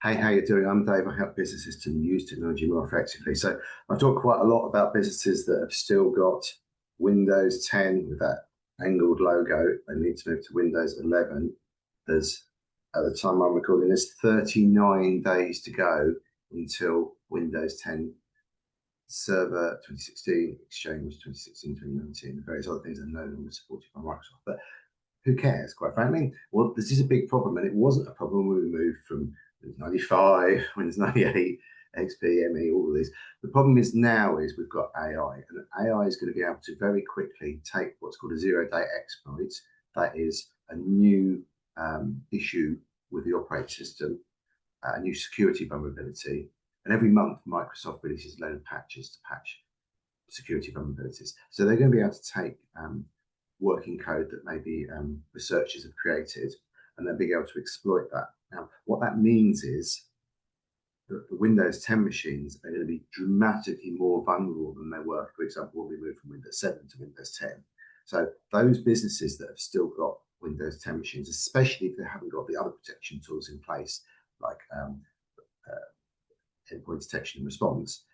Hey, how you doing? I'm Dave. I help businesses to use technology more effectively. So I've talked quite a lot about businesses that have still got Windows 10 with that angled logo. They need to move to Windows 11. There's, at the time I'm recording this, 39 days to go until Windows 10 Server 2016, Exchange 2016, 2019, and various other things are no longer supported by Microsoft. But who cares, quite frankly? Well, this is a big problem, and it wasn't a problem when we moved from Windows 95, Windows 98, XP, ME, all of these. The problem is now is we've got AI, and AI is going to be able to very quickly take what's called a zero-day exploit. That is a new issue with the operating system, a new security vulnerability, and every month Microsoft releases a load of patches to patch security vulnerabilities. So they're going to be able to take working code that maybe researchers have created, and they'll be able to exploit that. Now, what that means is that the Windows 10 machines are going to be dramatically more vulnerable than they were, for example, when we moved from Windows 7 to Windows 10. So those businesses that have still got Windows 10 machines, especially if they haven't got the other protection tools in place, like endpoint detection and response,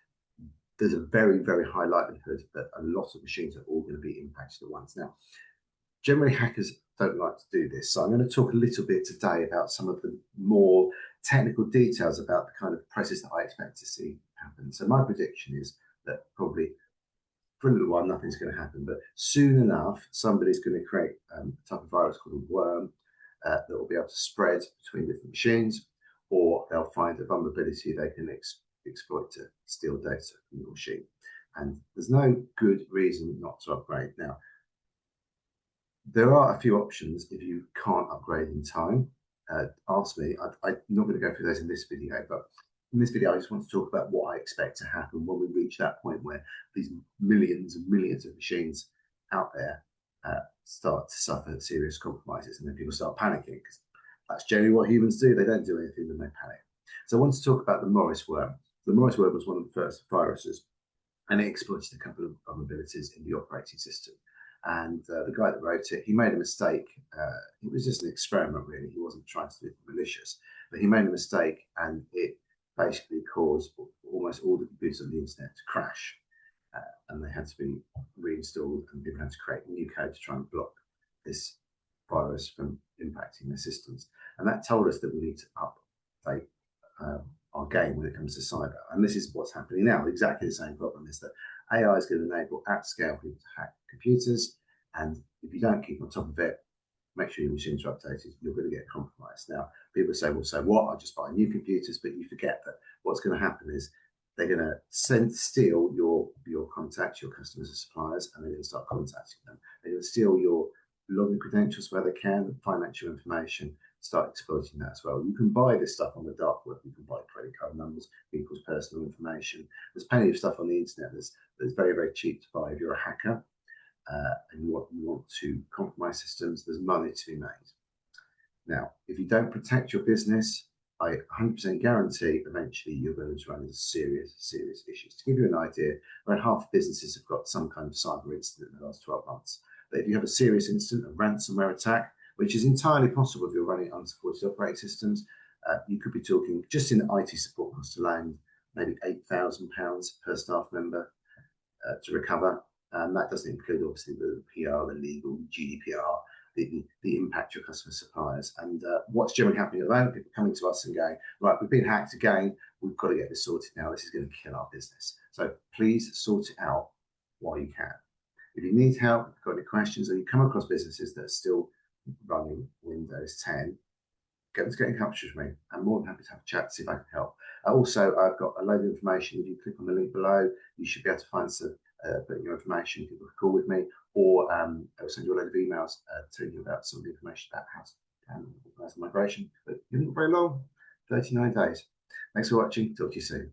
there's a very, very high likelihood that a lot of machines are all going to be impacted at once. Now, generally hackers don't like to do this, so I'm going to talk a little bit today about some of the more technical details about the kind of process that I expect to see happen. So my prediction is that probably for a little while nothing's going to happen, but soon enough somebody's going to create a type of virus called a worm that will be able to spread between different machines, or they'll find a vulnerability they can exploit to steal data from your machine. And there's no good reason not to upgrade. Now, there are a few options if you can't upgrade in time. Ask me. I'm not going to go through those in this video, but in this video, I just want to talk about what I expect to happen when we reach that point where these millions and millions of machines out there start to suffer serious compromises, and then people start panicking, because that's generally what humans do. They don't do anything when they panic. So I want to talk about the Morris worm. The Morris worm was one of the first viruses, and it exploited a couple of vulnerabilities in the operating system. And the guy that wrote it, he made a mistake. It was just an experiment, really. He wasn't trying to do it malicious, but he made a mistake, and it basically caused almost all the computers on the internet to crash. And they had to be reinstalled, and people had to create new code to try and block this virus from impacting their systems. And that told us that we need to update our game when it comes to cyber. And this is what's happening now. Exactly the same problem is that AI is going to enable at scale people to hack computers. And if you don't keep on top of it, make sure your machines are updated, you're going to get compromised. Now, people say, well, so what? I'll just buy new computers. But you forget that what's going to happen is they're going to steal your contacts, your customers and suppliers, and they're going to start contacting them. They're going to steal your login credentials where they can, financial information, start exploiting that as well. You can buy this stuff on the dark web. You can buy credit card numbers, people's personal information. There's plenty of stuff on the internet that's very, very cheap to buy if you're a hacker and you want to compromise systems. There's money to be made. Now, if you don't protect your business, I 100% guarantee eventually you're going to run into serious, serious issues. To give you an idea, around half of businesses have got some kind of cyber incident in the last 12 months. But if you have a serious incident, a ransomware attack, which is entirely possible if you're running unsupported operating systems, you could be talking, just in IT support costs alone, maybe £8,000 per staff member to recover. And that doesn't include, obviously, the PR, the legal, GDPR, the impact your customer suppliers. And what's generally happening at the moment, people coming to us and going, right, we've been hacked again, we've got to get this sorted now, this is going to kill our business. So please sort it out while you can. If you need help, if you've got any questions, or you come across businesses that are still running Windows 10, get in touch with me. I'm more than happy to have a chat to see if I can help. Also, I've got a load of information. If you click on the link below, you should be able to find some put in your information. You can book a call with me, or I'll send you a load of emails telling you about some of the information about how to organize the migration. But it isn't very long, 39 days. Thanks for watching. Talk to you soon.